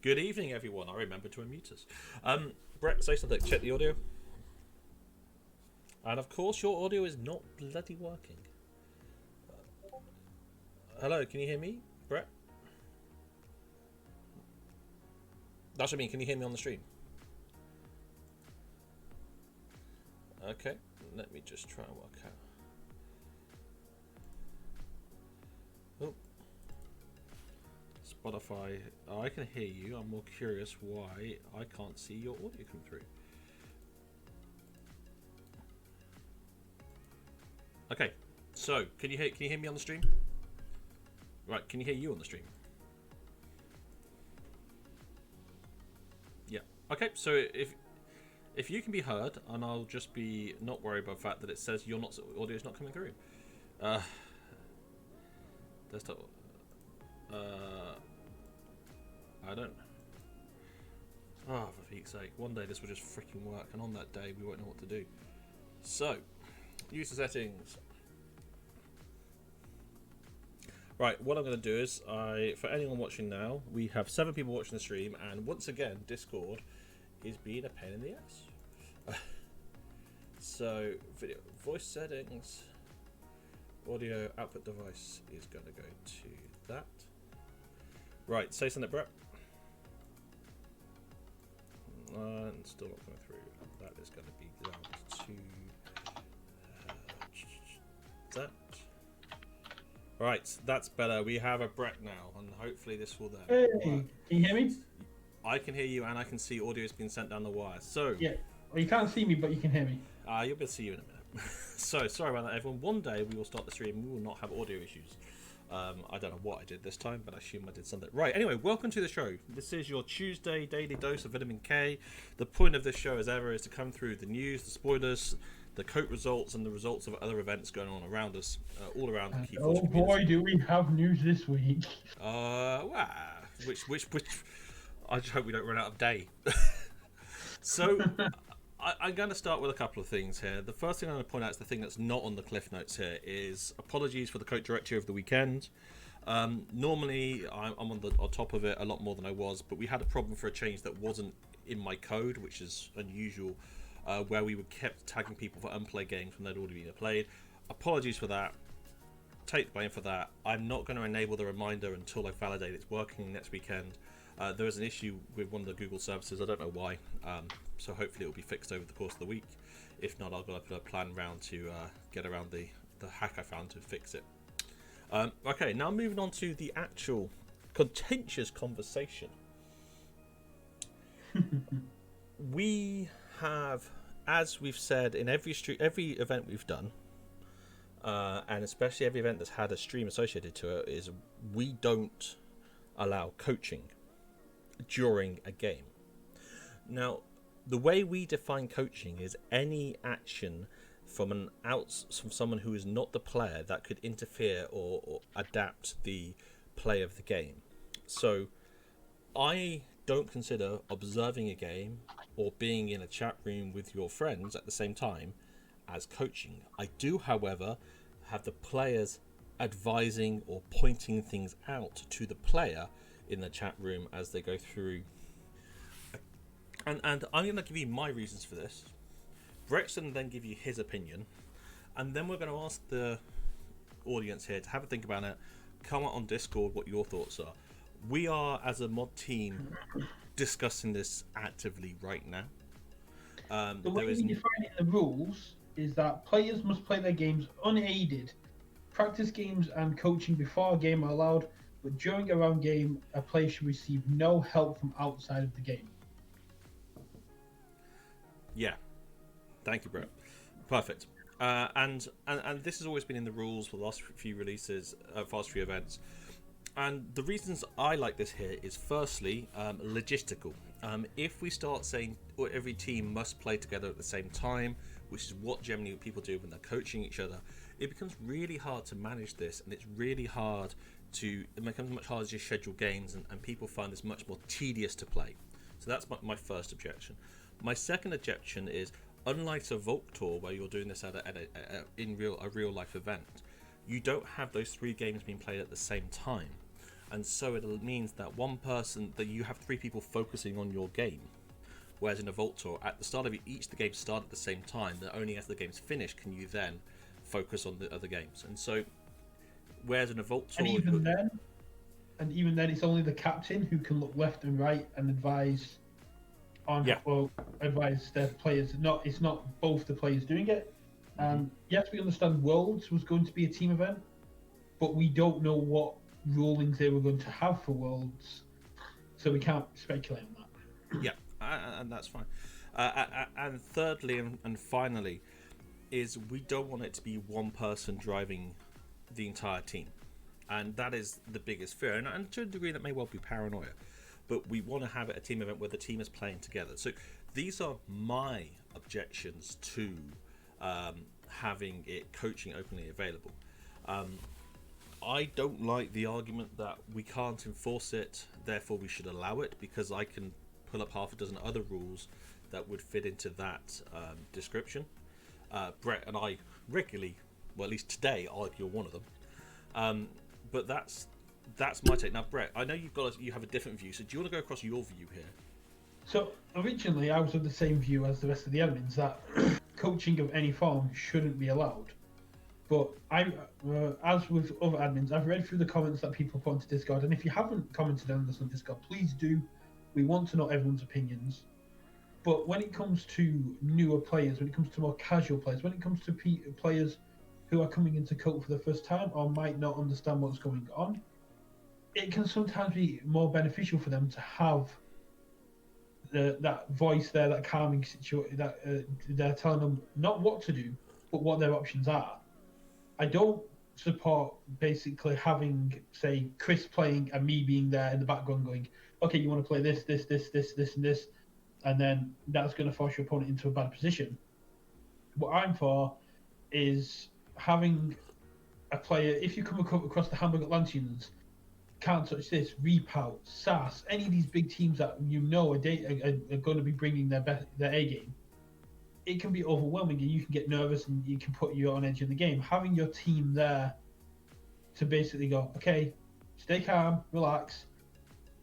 Good evening, everyone. I remember to unmute us. Brett, say something. Check the audio. And of course, your audio is not bloody working. Hello, can you hear me, Brett? That's what I mean. Can you hear me on the stream? Okay, let me just try and work out. Oh, Spotify. Oh, I can hear you. I'm more curious why I can't see your audio come through. Okay, so can you hear me on the stream? Right, can you hear you on the stream? Yeah. Okay, so if you can be heard, and I'll just be not worried about the fact that it says audio's not coming through. Desktop. I don't. Oh, for Pete's sake! One day this will just freaking work, and on that day we won't know what to do. So, user settings. Right, what I'm going to do is, for anyone watching now, we have 7 people watching the stream, and once again, Discord is being a pain in the ass. So, video, voice settings, audio output device is going to go to that. Right, say something, Brett. And still not coming through. That is going to be down to that. Right, that's better. We have a Brett now, and hopefully this will then Hey, work. can you hear me? I can hear you, and I can see audio is being sent down the wire. So Yeah. Well, you can't see me, but you can hear me. you'll be able to see you in a minute. So sorry about that, everyone. One day we will start the stream. We will not have audio issues. I don't know what I did this time, but I assume I did something right. Anyway, welcome to the show. This is your Tuesday daily dose of vitamin K. The point of this show, as ever, is to come through the news, the spoilers, the KOTE results, and the results of other events going on around us, all around the key. Oh boy, do we have news this week! Well, which I just hope we don't run out of day. So I'm going to start with a couple of things here. The first thing I'm going to point out is the thing that's not on the cliff notes here is apologies for the KOTE directory over the weekend. Normally I'm on top of it a lot more than I was, but we had a problem for a change that wasn't in my code, which is unusual, where we were kept tagging people for unplayed games when they'd already been played. Apologies for that. Take the blame for that. I'm not going to enable the reminder until I validate it's working next weekend. There is an issue with one of the Google services. I don't know why. So hopefully it will be fixed over the course of the week. If not, I'll go put a plan round to get around the hack I found to fix it. Okay, now moving on to the actual contentious conversation. We have, as we've said in every event we've done, and especially every event that's had a stream associated to it, is we don't allow coaching during a game. Now, the way we define coaching is any action from someone who is not the player that could interfere or adapt the play of the game. So I don't consider observing a game or being in a chat room with your friends at the same time as coaching. I do, however, have the players advising or pointing things out to the player in the chat room as they go through. And I'm going to give you my reasons for this. Brett's going to then give you his opinion. And then we're going to ask the audience here to have a think about it. Comment on Discord what your thoughts are. We are, as a mod team, discussing this actively right now. The way we define it in the rules is that players must play their games unaided. Practice games and coaching before a game are allowed, but during a round game, a player should receive no help from outside of the game. Yeah. Thank you, Brett. Perfect. And this has always been in the rules for the last few releases, last few events. And the reasons I like this here is firstly, logistical. If we start saying every team must play together at the same time, which is what generally people do when they're coaching each other, it becomes really hard to manage this, and it's really hard it becomes much harder to schedule games, and people find this much more tedious to play. So that's my first objection. My second objection is, unlike a Volk Tour where you're doing this at a real life event, you don't have those 3 games being played at the same time. and so it means that one person that you have 3 people focusing on your game, whereas in a Vault Tour at the start of each the games start at the same time, that only after the game's finished can you then focus on the other games. And so whereas in a Vault Tour, and even then it's only the captain who can look left and right and advise advise their players. It's not both the players doing it. Yes, we understand Worlds was going to be a team event, but we don't know what rulings they were going to have for Worlds, so we can't speculate on that. Yeah, and that's fine. And thirdly and finally, is we don't want it to be one person driving the entire team, and that is the biggest fear. And to a degree, that may well be paranoia, but we want to have it a team event where the team is playing together. So these are my objections to having it coaching openly available. I don't like the argument that we can't enforce it, therefore we should allow it, because I can pull up half a dozen other rules that would fit into that description. Brett and I regularly, well at least today, argue on one of them. But that's my take. Now, Brett, I know you have a different view, so do you want to go across your view here? So originally I was of the same view as the rest of the admins, that coaching of any form shouldn't be allowed. But as with other admins, I've read through the comments that people put onto Discord, and if you haven't commented on this on Discord, please do. We want to know everyone's opinions. But when it comes to newer players, when it comes to more casual players, when it comes to players who are coming into KOTE for the first time or might not understand what's going on, it can sometimes be more beneficial for them to have that voice there, that calming situation, that they're telling them not what to do, but what their options are. I don't support basically having, say, Chris playing and me being there in the background going, okay, you want to play this, and this, and then that's going to force your opponent into a bad position. What I'm for is having a player, if you come across the Hamburg Atlanteans, Can't Touch This, Repout, SAS, any of these big teams that you know are going to be bringing their A game, it can be overwhelming and you can get nervous and you can put you on edge in the game. Having your team there to basically go, okay, stay calm, relax,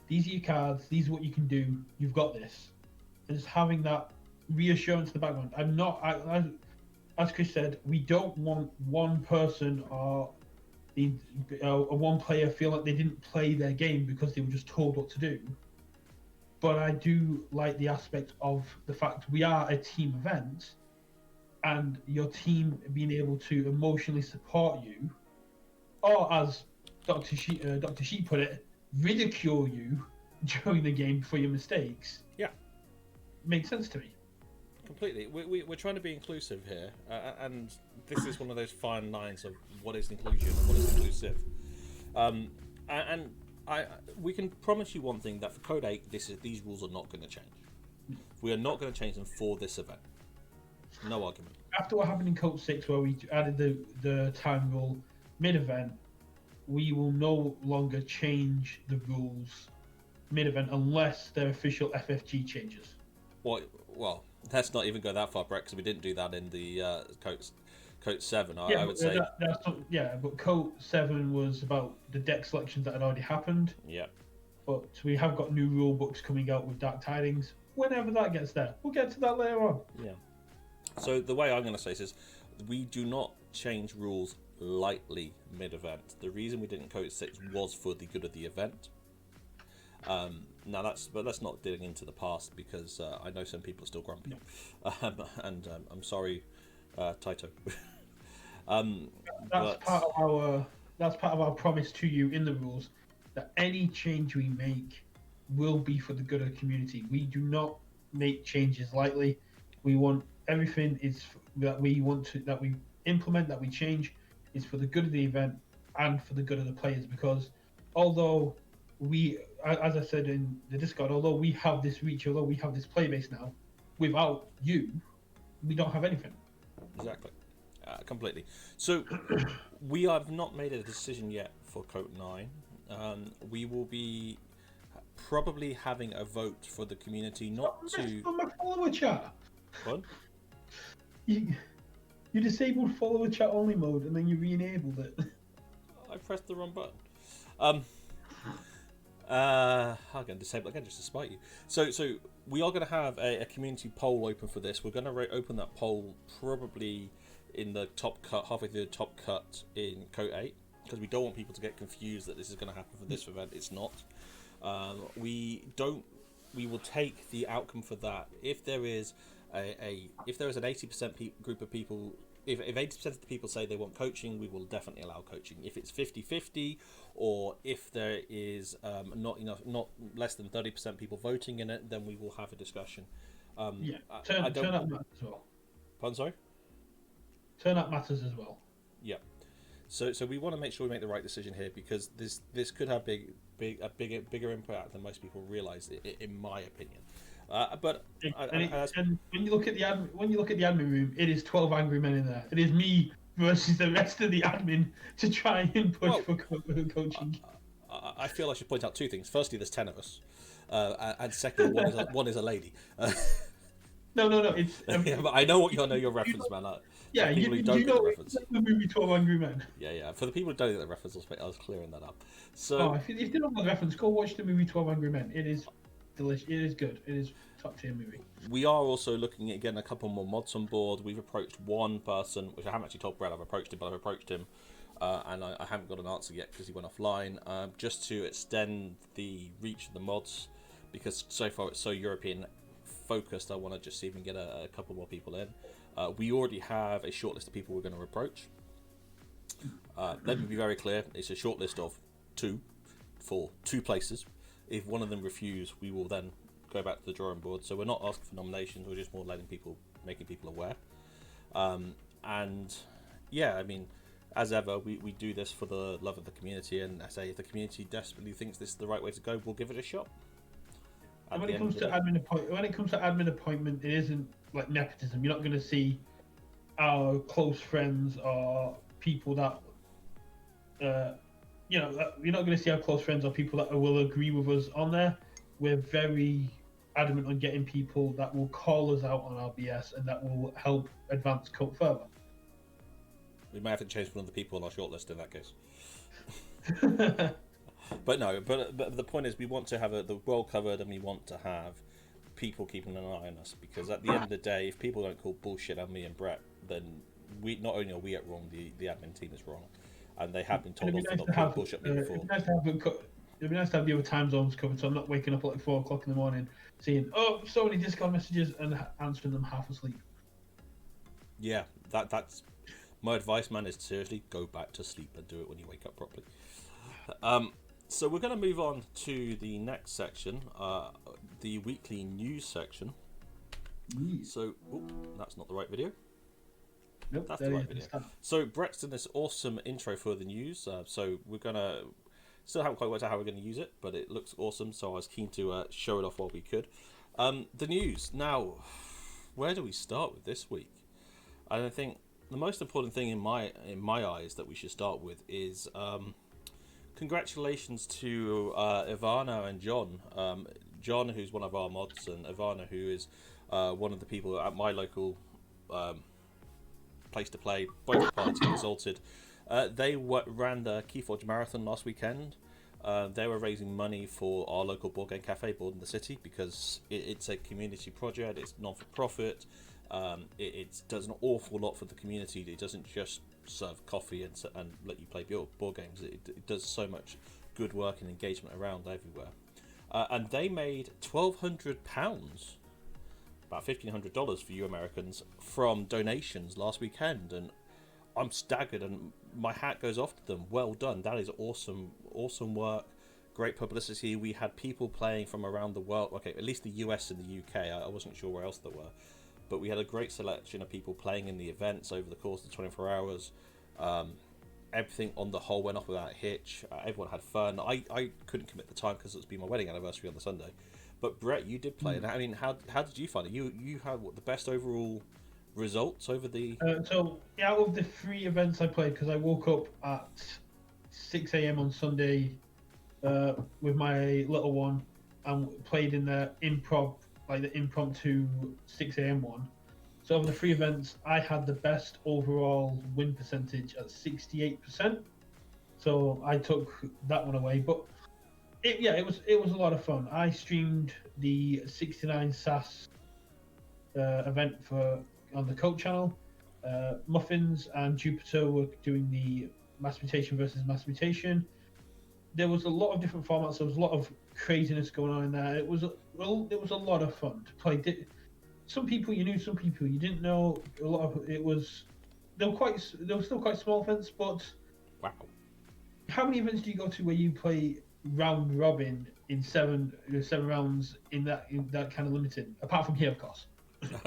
these are your cards, these are what you can do, you've got this. And just having that reassurance in the background. As Chris said, we don't want one person or one player feel like they didn't play their game because they were just told what to do. But I do like the aspect of the fact we are a team event, and your team being able to emotionally support you, or as Dr. Sheep put it, ridicule you during the game for your mistakes. Yeah, makes sense to me. Completely. We're trying to be inclusive here, and this is one of those fine lines of what is inclusion and what is inclusive. We can promise you one thing, that for Code 8, these rules are not going to change. We are not going to change them for this event. No argument. After what happened in Code 6, where we added the time rule mid-event, we will no longer change the rules mid-event unless they're official FFG changes. Well, let's not even go that far, Brett, because we didn't do that in the Code 7. I would say. But Code 7 was about the deck selections that had already happened. Yeah. But we have got new rule books coming out with Dark Tidings. Whenever that gets there, we'll get to that later on. Yeah. So the way I'm going to say this is, we do not change rules lightly mid-event. The reason we didn't Code 6 was for the good of the event. Now but let's not dig into the past, because I know some people are still grumpy, and I'm sorry, Taito. That's part of our promise to you in the rules, that any change we make will be for the good of the community. We do not make changes lightly. We want everything that we implement, that we change, is for the good of the event and for the good of the players. Because although we, as I said in the Discord, although we have this reach, although we have this play base now, without you, we don't have anything. Exactly. Completely. So we have not made a decision yet for Code 9. We will be probably having a vote for the community, not to... On my follower chat. What? You disabled follower chat only mode and then you re-enabled it. I pressed the wrong button. I'm going to disable again just to spite you. So we are going to have a community poll open for this. We're going to open that poll probably in the top cut, halfway through the top cut in KOTE, because we don't want people to get confused that this is going to happen for this event. It's not. We will take the outcome for that. If there is if there is an 80% group of people, if 80% of the people say they want coaching, we will definitely allow coaching. If it's 50-50, or if there is not less than 30% people voting in it, then we will have a discussion. Turnout matters as well. Pardon, sorry? Turnout matters as well. Yeah. So we want to make sure we make the right decision here, because this could have a bigger impact than most people realise, in my opinion. And when you look at the admin room, it is 12 angry men in there. It is me versus the rest of the admin to try and push for coaching. I feel I should point out two things. Firstly, there's 10 of us, and secondly, one is a lady. No. It's yeah, but I know your reference, man. Yeah, you know the movie 12 Angry Men. Yeah. For the people who don't get the reference, I was clearing that up. So, if you don't know the reference, go watch the movie 12 Angry Men. It is delicious. It is good. It is top tier movie. We are also looking at getting a couple more mods on board. We've approached one person, which I haven't actually told Brad I've approached him, but I've approached him, and I haven't got an answer yet because he went offline. Just to extend the reach of the mods, because so far it's so European focused. I want to just see if we can get a couple more people in. We already have a short list of people we're going to approach. Let me be very clear. It's a short list of for two places. If one of them refuse, we will then go back to the drawing board. So we're not asking for nominations. We're just more making people aware. And yeah, I mean, as ever, we do this for the love of the community. And I say, if the community desperately thinks this is the right way to go, we'll give it a shot. And when it comes to admin appointment, it isn't like nepotism. You're not going to see our close friends or people that, you're not going to see our close friends or people that will agree with us on there. We're very adamant on getting people that will call us out on our BS and that will help advance KOTE further. We might have to change one of the people on our shortlist in that case. But no, but the point is, we want to have the world covered, and we want to have people keeping an eye on us, because at the end of the day, if people don't call bullshit on me and Brett, then we not only are we at wrong, the admin team is wrong, and they have been told off for not calling bullshit me before. It'd be nice to have the other time zones covered, so I'm not waking up at like 4 o'clock in the morning, seeing so many Discord messages and answering them half asleep. Yeah, that's my advice, man. Is seriously go back to sleep and do it when you wake up properly. So we're going to move on to the next section, the weekly news section. So, that's not the right video. Nope, that's the right video. So Brett's done this awesome intro for the news. So we're going to still haven't quite worked out how we're going to use it, but it looks awesome. So I was keen to show it off while we could. The news. Now, where do we start with this week? And I think the most important thing in my eyes that we should start with is congratulations to Ivana and John. John, who's one of our mods, and Ivana, who is one of the people at my local place to play, both parties Exalted. They ran the Keyforge Marathon last weekend. They were raising money for our local board game cafe, Board in the City, because it's a community project, it's non-for-profit. It does an awful lot for the community. It doesn't just serve coffee and let you play board games. It does so much good work and engagement around everywhere. And they made £1,200, about $1,500 for you Americans, from donations last weekend, and I'm staggered, and my hat goes off to them. Well done. That is awesome work. Great publicity. We had people playing from around the world. Okay, at least the US and the UK. I wasn't sure where else there were. But we had a great selection of people playing in the events over the course of 24 hours. Everything on the whole went off without a hitch. Everyone had fun. I couldn't commit the time because it's been my wedding anniversary on the Sunday. But Brett, you did play. And I mean, how did you find it? You had the best overall results over the... So out of the 3 events I played, because I woke up at 6 a.m. on Sunday with my little one and played in the impromptu 6 a.m. one. So over the 3 events, I had the best overall win percentage at 68%. So I took that one away. But it was a lot of fun. I streamed the 69 SAS event on the KOTE channel. Muffins and Jupiter were doing the mass mutation versus mass mutation. There was a lot of different formats. There was a lot of craziness going on in there. It was a lot of fun to play. Some people you knew, some people you didn't know. A lot of it was they were still quite small events, but wow. How many events do you go to where you play round robin in seven rounds in that kind of limited? Apart from here, of course.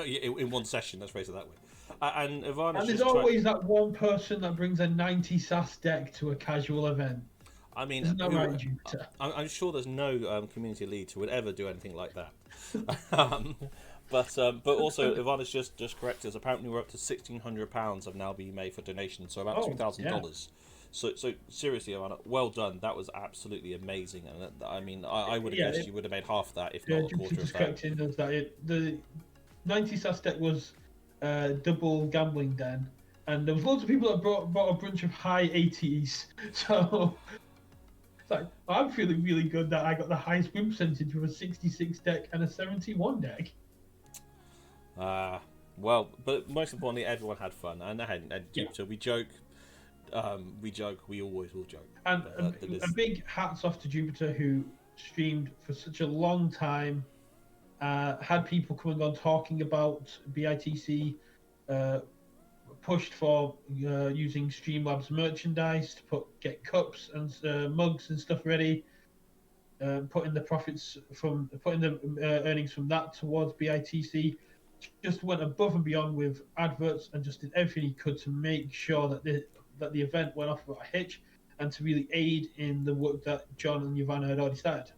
In one session, let's phrase it that way. And Ivana, and there's always that one person that brings a 90 SAS deck to a casual event. I mean, isn't that right, Jupiter? I'm sure there's no community lead who would ever do anything like that. But also, Ivana's just correct us. Apparently, we're up to £1,600 have now been made for donations, so about $2,000. Yeah. So seriously, Ivana, well done. That was absolutely amazing. And I mean, I would have guessed you would have made half that, if not a quarter of that. The 90 SAS deck was double gambling den, and there was loads of people that bought a bunch of high 80s. So it's like, I'm feeling really good that I got the highest win percentage with a 66 deck and a 71 deck. Well, but most importantly, everyone had fun, and Jupiter, we joke, we always will joke. And a big hats off to Jupiter, who streamed for such a long time, had people coming on talking about BITC, pushed for using Streamlabs merchandise to get cups and mugs and stuff ready, putting the earnings from that towards BITC. Just went above and beyond with adverts and just did everything he could to make sure that the event went off without a hitch, and to really aid in the work that John and Ivana had already started.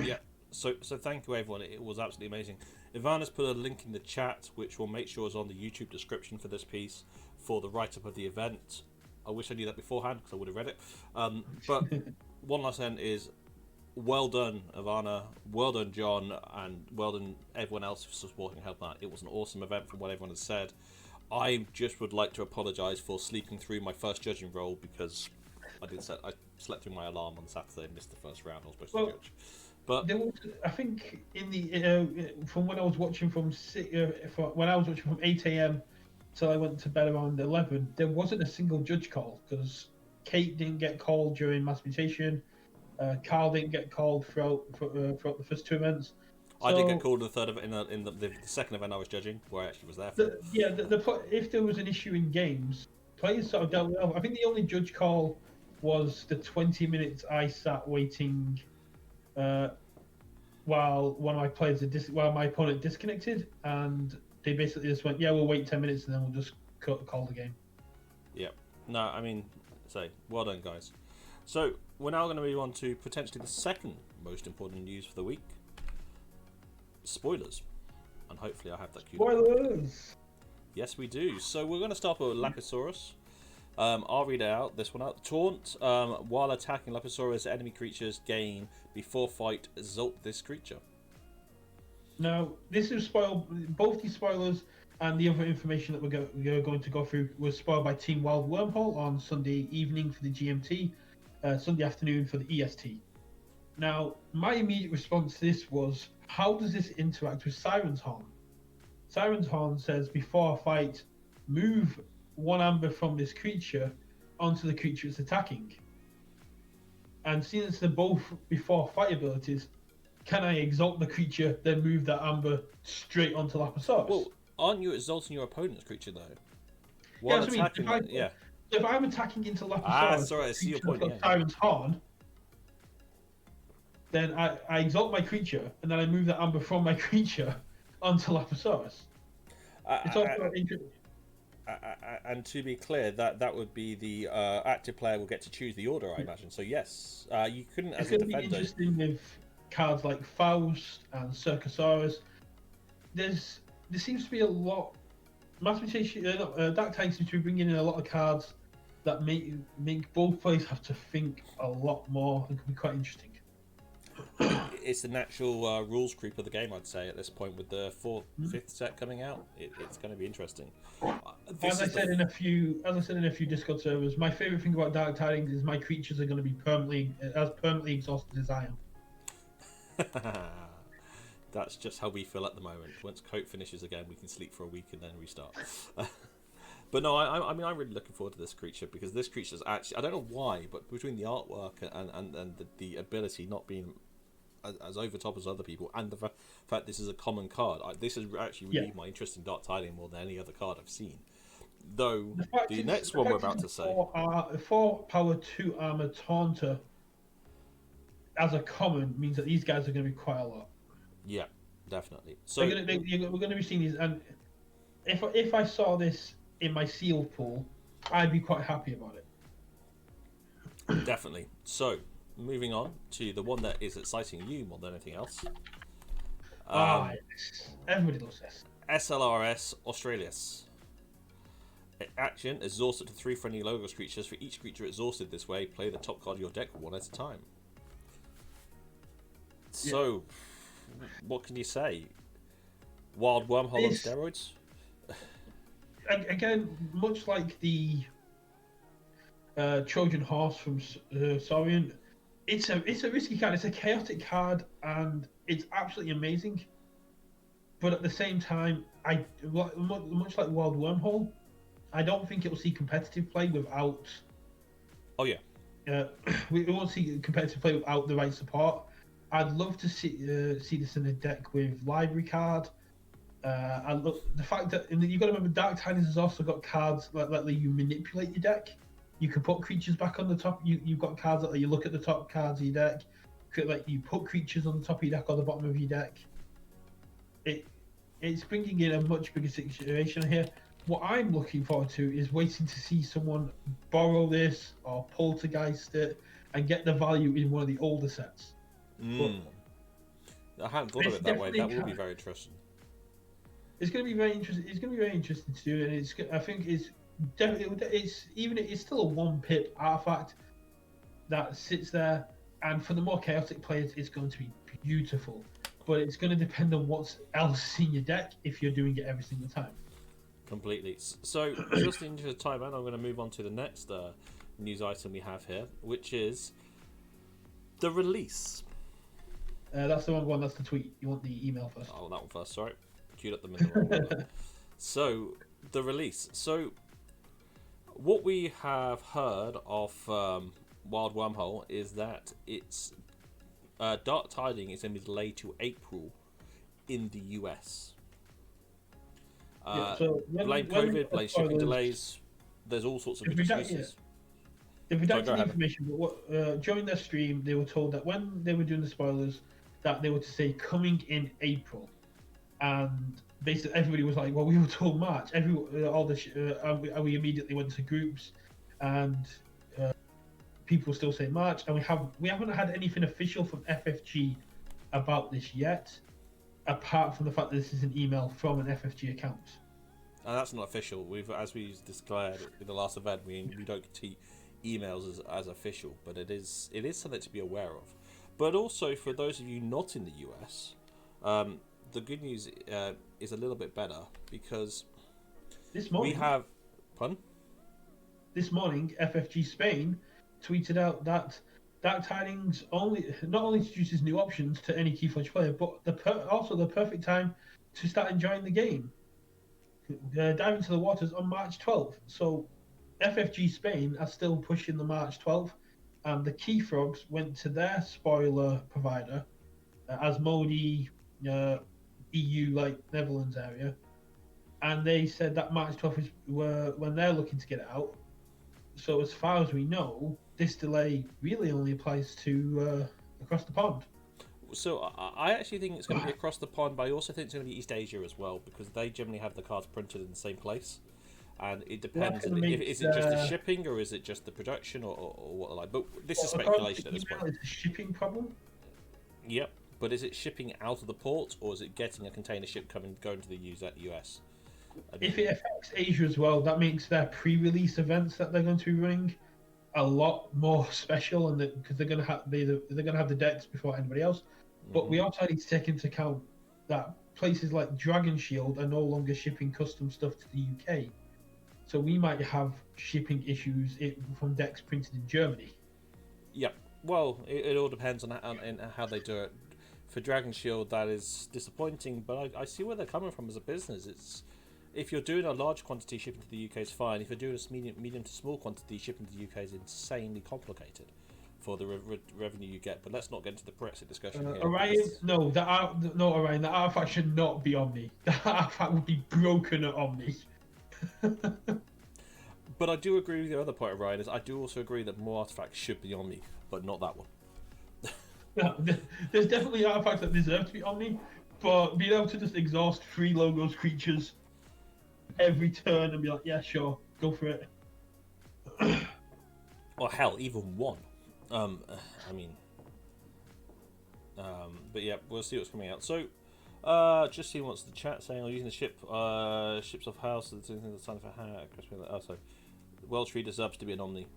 Yeah. So thank you, everyone. It was absolutely amazing. Ivana's put a link in the chat, which we'll make sure is on the YouTube description for this piece, for the write-up of the event. I wish I knew that beforehand, because I would have read it. But one last thing is, well done, Ivana. Well done, John. And well done, everyone else for supporting and helping out. It was an awesome event from what everyone has said. I just would like to apologise for sleeping through my first judging role, because I slept through my alarm on Saturday and missed the first round I was supposed to judge. But there was, I think, in the from when I was watching from 8 a.m. till I went to bed around 11, there wasn't a single judge call, because Kate didn't get called during mass mutation. Carl didn't get called throughout the first two events. I did get called in the third event, in the second event I was judging, where I actually was there. If there was an issue in games, players sort of dealt with it. I think the only judge call was the 20 minutes I sat waiting while my opponent disconnected, and they basically just went, "Yeah, we'll wait 10 minutes and then we'll just call the game." Yeah. No, I mean, well done, guys. So we're now going to move on to potentially the second most important news for the week. Spoilers. And hopefully I have that queued up. Spoilers! Yes, we do. So we're going to start with Lachosaurus. I'll read it out. This one out. Taunt. While attacking Lachosaurus, enemy creatures gain before fight. Exalt this creature. Now, this is spoiled. Both these spoilers and the other information that we're going to go through was spoiled by Team Wild Wormhole on Sunday evening for the GMT, Sunday afternoon for the EST. Now, my immediate response to this was, how does this interact with Siren's Horn? Siren's Horn says, before a fight, move one amber from this creature onto the creature it's attacking. And since they're both before fight abilities, can I exalt the creature, then move that amber straight onto Lachosaurus? Well, aren't you exalting your opponent's creature, though? While attacking, if I'm attacking into Lachosaurus, sorry, I see your point. Siren's Horn, then I exalt my creature, and then I move that amber from my creature onto Lachosaurus. It's also interesting. And to be clear, that would be the active player will get to choose the order, I imagine. So yes, you couldn't as a defender. It's going to be interesting with cards like Faust and Circosaurus. There seems to be a lot. Mass Mutation, Dark Tide seems to be bringing in a lot of cards that make both players have to think a lot more and can be quite interesting. It's the natural rules creep of the game, I'd say, at this point, with the fifth set coming out. It's going to be interesting. As I said in a few Discord servers, my favorite thing about Dark Tidings is my creatures are going to be permanently exhausted as I am. That's just how we feel at the moment. Once KOTE finishes again, we can sleep for a week and then restart. But no, I mean, I'm really looking forward to this creature, because this creature is actually, I don't know why, but between the artwork and the ability not being as over top as other people, and the fact this is a common card, this has actually renewed my interest in Dark Tiding more than any other card I've seen. Though the next one we're about to say, 4 power 2 armor taunter as a common means that these guys are going to be quite a lot. Yeah, definitely. So we're going to be seeing these, and if I saw this in my sealed pool, I'd be quite happy about it. Definitely. So moving on to the one that is exciting you more than anything else. Yes. Everybody loves this. SLRS Australis. Action, exhaust up to 3 friendly logos creatures. For each creature exhausted this way, play the top card of your deck one at a time. So, what can you say? Wild Wormhole on steroids? Again, much like the Trojan Horse from Saurian, it's a risky card. It's a chaotic card, and it's absolutely amazing. But at the same time, much like Wild Wormhole, I don't think it will see competitive play without. Oh yeah. We won't see competitive play without the right support. I'd love to see this in a deck with library card. I love the fact that you've got to remember Dark Tidings has also got cards that let you manipulate your deck. You can put creatures back on the top. You've got cards that let you look at the top cards of your deck. Could let you put creatures on the top of your deck or the bottom of your deck. It's bringing in a much bigger situation here. What I'm looking forward to is waiting to see someone borrow this or poltergeist it and get the value in one of the older sets. I hadn't thought of it that way. That will be very interesting. It's going to be very interesting. It's going to be very interesting to do, and I think it's definitely it's still a 1 pip artifact that sits there, and for the more chaotic players, it's going to be beautiful. But it's going to depend on what else in your deck if you're doing it every single time. Completely. So, just in the time, I'm going to move on to the next news item we have here, which is the release. That's the wrong one. That's the tweet. You want the email first. Oh, that one first. Sorry, queued up the middle one. So, the release. So, what we have heard of Wild Wormhole is that it's Dark Tiding is going to be delayed to April in the US. Blame COVID, blame shipping delays. There's all sorts of excuses. If we don't get the information, but during their stream, they were told that when they were doing the spoilers, that they were to say coming in April, and basically everybody was like, "Well, we were told March." We immediately went to groups, and people still say March, and we haven't had anything official from FFG about this yet, apart from the fact that this is an email from an FFG account. And that's not official. As we declared in the last event, we don't treat emails as official, but it is something to be aware of. But also for those of you not in the US, the good news is a little bit better, because this morning This morning, FFG Spain tweeted out that Dark Tidings not only introduces new options to any Keyforge player, but also the perfect time to start enjoying the game. Dive into the waters on March 12th. So FFG Spain are still pushing the March 12th, and the Key Frogs went to their spoiler provider, Asmodee, EU, like Netherlands area, and they said that March 12th is when they're looking to get it out. So as far as we know, this delay really only applies to across the pond. So I actually think it's going to be across the pond, but I also think it's going to be East Asia as well, because they generally have the cards printed in the same place. And it depends. Is it just the shipping, or is it just the production, or what? Like, but this is speculation at this point. It's a shipping problem. Yep, but is it shipping out of the port, or is it getting a container ship going to the US? If it affects Asia as well, that makes their pre-release events that they're going to be running a lot more special, and because they're going to have the decks before anybody else. But we also need to take into account that places like Dragon Shield are no longer shipping custom stuff to the UK. So we might have shipping issues from decks printed in Germany. Yeah, well, it all depends on how they do it. for Dragon Shield, that is disappointing. But I see where they're coming from as a business. It's if you're doing a large quantity shipping to the UK is fine. If you're doing a medium to small quantity shipping to the UK is insanely complicated for the revenue you get. But let's not get into the Brexit discussion here. Orion, no, Orion, the artifact should not be Omni. The artifact would be broken at Omni. But I do agree with your other point, Orion. Is I do also agree that more artifacts should be Omni, but not that one. No, there's definitely artifacts that deserve to be Omni, but being able to just exhaust 3 logos creatures every turn and be like, yeah, sure, go for it. Or hell, even one. But yeah, we'll see what's coming out. So, just seeing what's the chat saying. I'm using the ships of house. The sign for hack. Oh, so World Tree deserves to be an Omni.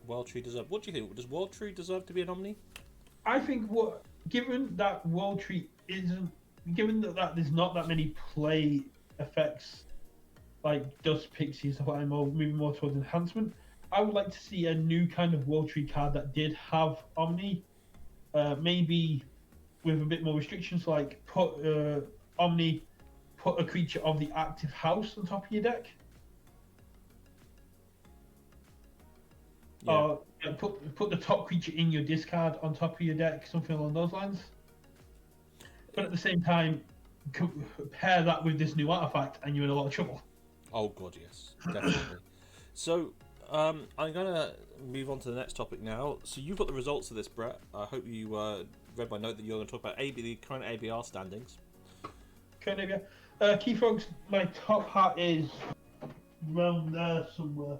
World Tree deserve. What do you think? Does World Tree deserve to be an Omni? I think given that World Tree isn't, given that there's not that many play effects like Dust Pixies, stuff like that, moving more towards enhancement, I would like to see a new kind of World Tree card that did have Omni, maybe with a bit more restrictions, like put Omni, put a creature of the active house on top of your deck. Yeah. Put the top creature in your discard on top of your deck, something along those lines. But at the same time, pair that with this new artifact, and you're in a lot of trouble. Oh god, yes, definitely. So, I'm gonna move on to the next topic now. So you've got the results of this, Brett. I hope you read my note that you're going to talk about the current ABR standings. Current ABR. Key folks, my top hat is around there somewhere.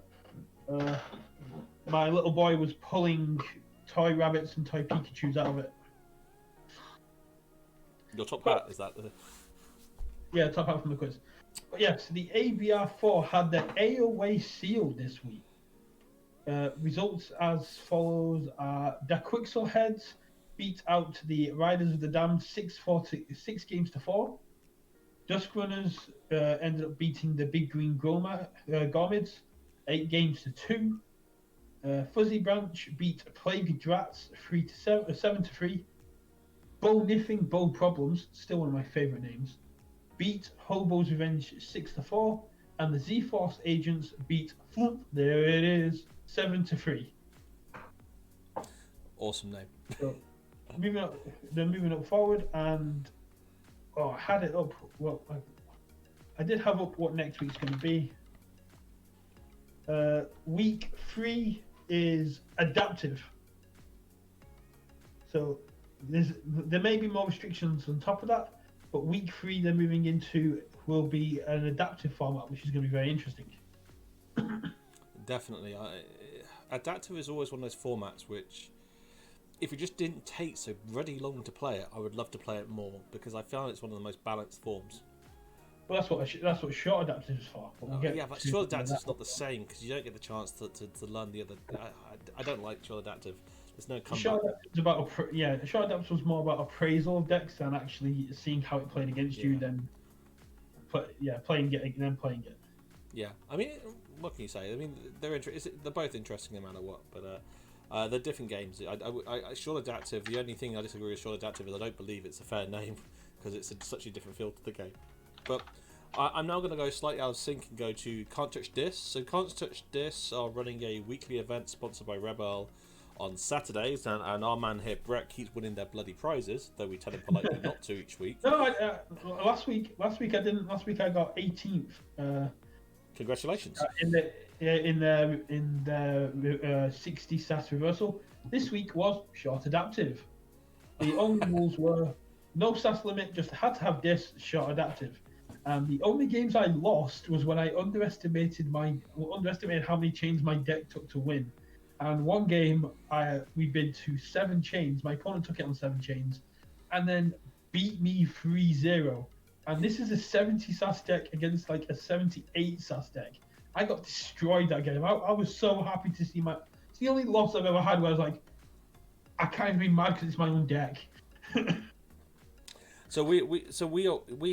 My little boy was pulling toy rabbits and toy Pikachus out of it. Your top hat, is that the... Yeah, top hat from the quiz. But yes, the ABR4 had their AOA seal this week. Results as follows: the Quixel Heads beat out the Riders of the Damned 6 games to 4. Dusk Runners ended up beating the Big Green Gormids 8 games to 2. Fuzzy Branch beat Plague Drats 7 to 3. Bow Niffing Bow Problems, still one of my favourite names, beat Hobo's Revenge 6 to 4, and the Z-Force Agents beat there it is 7 to 3. Awesome name. So, moving up forward, and I had it up. Well, I did have up what next week's going to be. Week 3 is adaptive. So there may be more restrictions on top of that, but week 3 they're moving into will be an adaptive format, which is going to be very interesting. Definitely. Adaptive is always one of those formats which, if it just didn't take so bloody long to play it, I would love to play it more, because I found it's one of the most balanced forms. Well, that's what short adaptive is for. But short adaptive is not the same, because you don't get the chance to learn the other. I don't like short adaptive. There's no comeback. Short adaptive was more about appraisal of decks than actually seeing how it played against you, then playing it. Yeah, I mean, what can you say? I mean, they're both interesting no matter what, but they're different games. I short adaptive. The only thing I disagree with short adaptive is I don't believe it's a fair name, because it's such a different feel to the game. But I'm now going to go slightly out of sync and go to Can't Touch This. So Can't Touch This are running a weekly event sponsored by Rebel on Saturdays, and our man here, Brett, keeps winning their bloody prizes, though we tell him politely not to each week. No, last week I didn't. Last week I got 18th. Congratulations. In the 60 stats reversal. This week was short adaptive. The only rules were no stats limit, just had to have this short adaptive. And the only games I lost was when I underestimated how many chains my deck took to win. And one game we bid to 7 chains. My opponent took it on 7 chains, and then beat me 3-0. And this is a 70 SAS deck against like a 78 SAS deck. I got destroyed that game. I was so happy to see it's the only loss I've ever had where I was like, I can't even be mad because it's my own deck. So we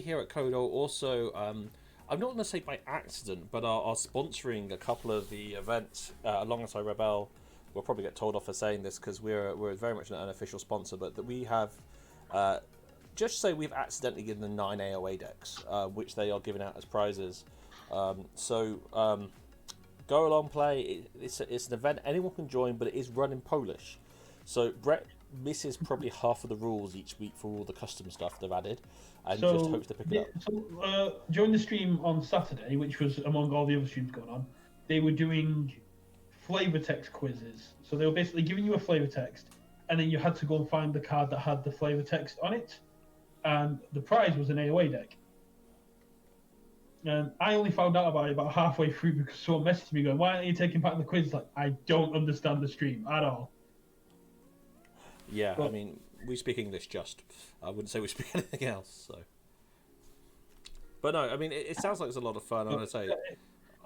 here at KOTE also, I'm not going to say by accident, but are sponsoring a couple of the events alongside Rebel we'll probably get told off for saying this because we're very much an unofficial sponsor, but that we have, just say we've accidentally given them 9 AOA decks, which they are giving out as prizes. Go along, play. It's an event anyone can join, but it is run in Polish. So Brett misses probably half of the rules each week for all the custom stuff they've added, and just hopes to pick it up. So during the stream on Saturday, which was among all the other streams going on, they were doing flavor text quizzes. So they were basically giving you a flavor text, and then you had to go and find the card that had the flavor text on it, and the prize was an AOA deck. And I only found out about it about halfway through because someone messaged me going, "Why aren't you taking part in the quiz?" Like, I don't understand the stream at all. Yeah, but, I mean, we speak English just. I wouldn't say we speak anything else. So, but no, I mean, it sounds like it's a lot of fun. I'm gonna say,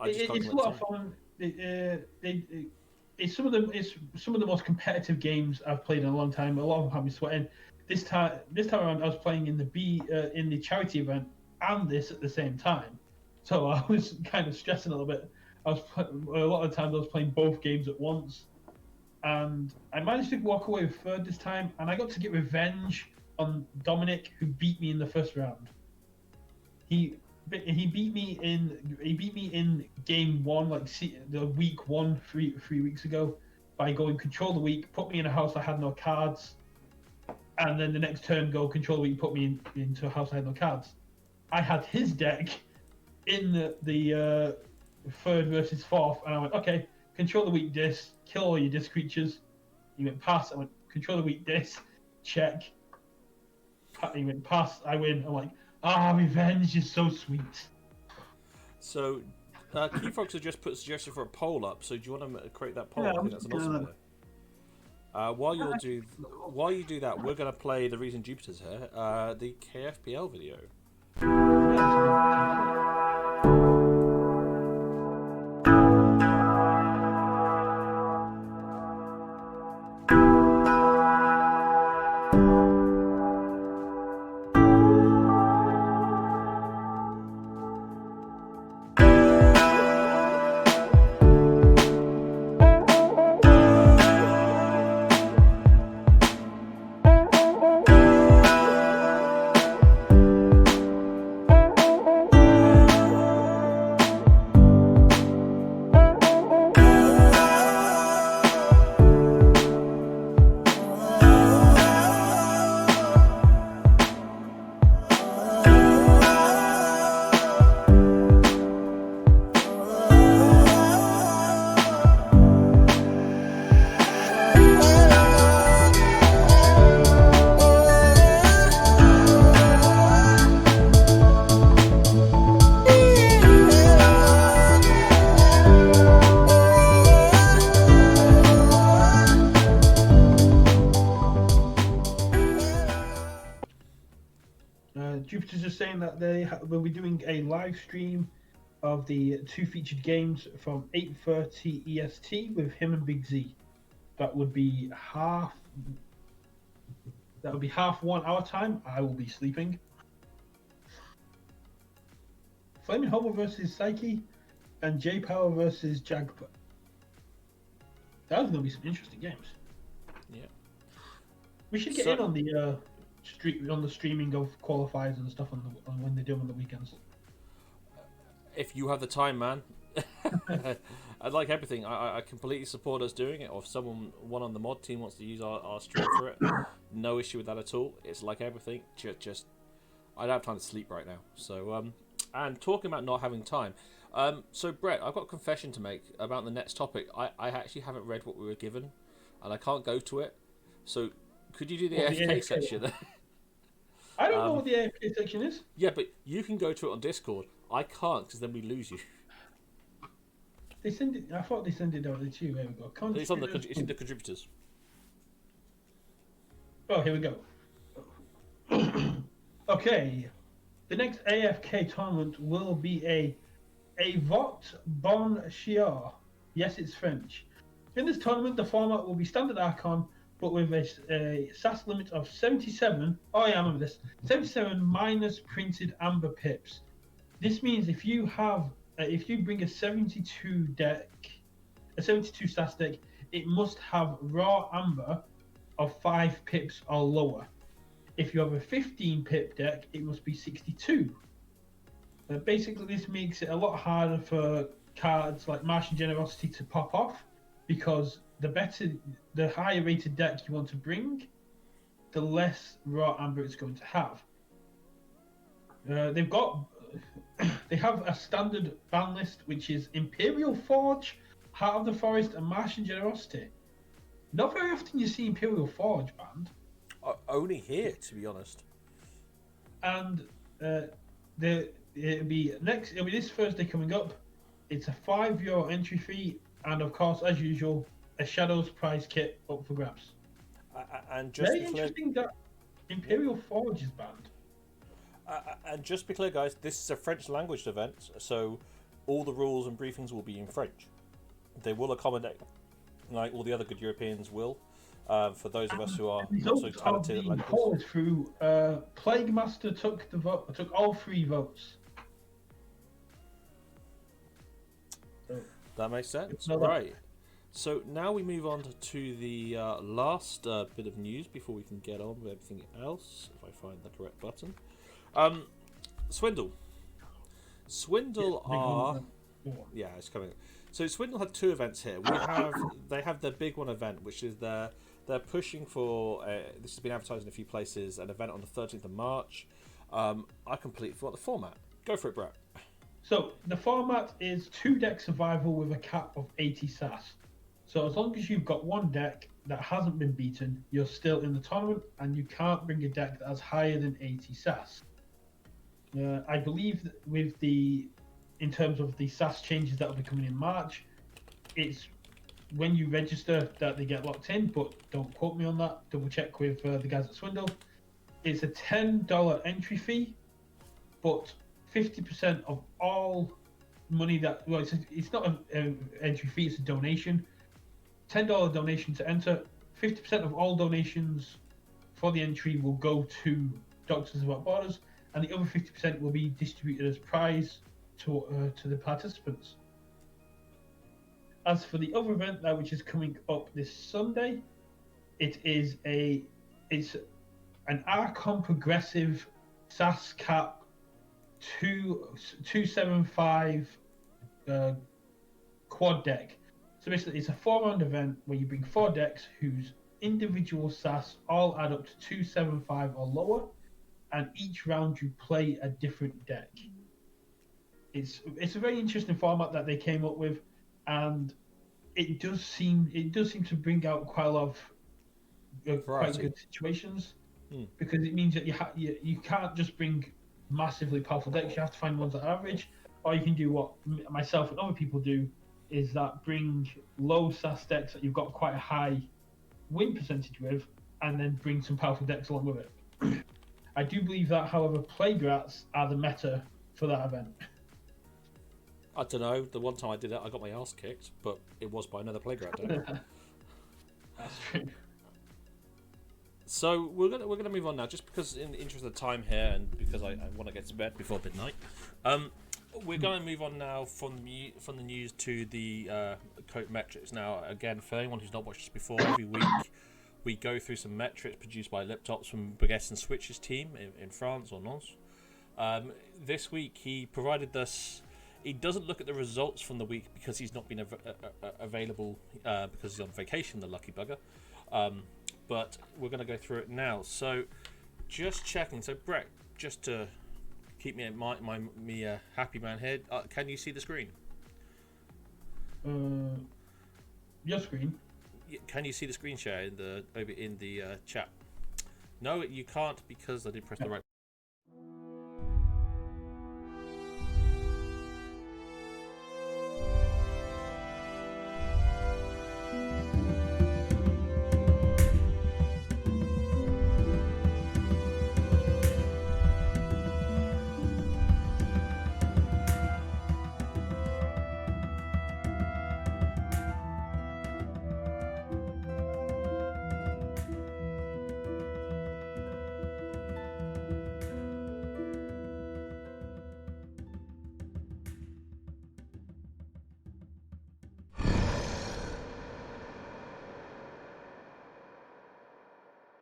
it's a lot of fun. It's some of the most competitive games I've played in a long time. A lot of them have me sweating. This time around, I was playing in the charity event and this at the same time, so I was kind of stressing a little bit. A lot of times I was playing both games at once. And I managed to walk away with third this time, and I got to get revenge on Dominic, who beat me in the first round. He beat me in game one, like the week one, three weeks ago, by going control the week, put me in a house I had no cards, and then the next turn go control the week, put me into a house I had no cards. I had his deck in the third versus fourth, and I went, okay, control the weak disc, kill all your disc creatures. He went pass. I went control the weak disc, check. He went pass. I win. I'm like, revenge is so sweet. So, Keyfrog just put a suggestion for a poll up. So, do you want to create that poll? Yeah, I think that's an awesome idea. While you do that, we're going to play the reason Jupiter's here, the KFPL video. Jupiter's just saying that they will be doing a live stream of the 2 featured games from 8:30 EST with him and Big Z. That would be half 1 hour time. I will be sleeping. Flaming Hobo versus Psyche and J Power versus Jagpa. That's going to be some interesting games. Yeah. We should get in on the streaming of qualifiers and stuff on when they do them on the weekends. If you have the time, man. I'd like everything. I completely support us doing it. Or if one on the mod team wants to use our stream for it, no issue with that at all. It's like everything. Just I don't have time to sleep right now. So and talking about not having time. So Brett, I've got a confession to make about the next topic. I actually haven't read what we were given, and I can't go to it. So could you do the AFK section? I don't know what the AFK section is. Yeah, but you can go to it on Discord. I can't because then we lose you. They send it. I thought they sent it over to you. There we go. It's in the contributors. Oh, here we go. Okay, the next AFK tournament will be a Vote Bon Chiar. Yes, it's French. In this tournament, the format will be standard Archon, but with a SAS limit of 77. Oh yeah, I remember this. 77 minus printed amber pips. This means if you bring a 72 SAS deck, it must have raw amber of 5 pips or lower. If you have a 15 pip deck, it must be 62. Basically, this makes it a lot harder for cards like Martian Generosity to pop off, because the higher rated deck you want to bring, the less raw amber it's going to have. They have a standard ban list, which is Imperial Forge, Heart of the Forest, and Martian Generosity. Not very often you see Imperial Forge banned. Only here, to be honest. And it'll be this Thursday coming up. It's a €5 entry fee, and of course, as usual, a Shadows prize kit up for grabs. And just very interesting that Imperial Forge is banned. And just be clear, guys, this is a French language event, so all the rules and briefings will be in French. They will accommodate, like all the other good Europeans will, for those of us who are not so talented at languages. Through Plague Master took all 3 votes. That makes sense. Right. So now we move on to the last bit of news before we can get on with everything else, if I find the correct button. Swindle are... Yeah, it's coming. So Swindle had 2 events here. They have their big one event, which is they're pushing for, this has been advertised in a few places, an event on the 13th of March. I completely forgot the format. Go for it, Brett. So the format is 2-deck survival with a cap of 80 SAS. So as long as you've got 1 deck that hasn't been beaten, you're still in the tournament, and you can't bring a deck that has higher than 80 SAS. I believe that in terms of the SAS changes that will be coming in March, it's when you register that they get locked in, but don't quote me on that. Double check with the guys at Swindle. It's a $10 entry fee, but 50% of all money it's not an entry fee, it's a donation. $10 donation to enter. 50% of all donations for the entry will go to Doctors Without Borders, and the other 50% will be distributed as prize to the participants. As for the other event, which is coming up this Sunday, it's an Archon Progressive SAS Cap 275 quad deck. So basically, it's a 4-round event where you bring 4 decks whose individual SAS all add up to 275 or lower, and each round you play a different deck. It's a very interesting format that they came up with, and it does seem to bring out quite a lot of quite good situations, because it means that you can't just bring massively powerful decks. You have to find ones that are average, or you can do what myself and other people do, is that bring low SAS decks that you've got quite a high win percentage with, and then bring some powerful decks along with it. I do believe that, however, Plague Rats are the meta for that event. I don't know. The one time I did it, I got my ass kicked, but it was by another Plague Rat deck. That's true. So we're gonna move on now, just because in the interest of time here, and because I want to get to bed before midnight. We're going to move on now from the news to the KOTE metrics. Now, again, for anyone who's not watched this before, every week we go through some metrics produced by Liptops from Baguette and Switch's team in France or Nantes. This week he provided us. He doesn't look at the results from the week because he's not been available because he's on vacation, the lucky bugger. But we're going to go through it now. So, just checking. So, Brett, just to keep me a happy man here, can you see the screen? Your screen. Can you see the screen share in the chat? No, you can't, because I didn't press the right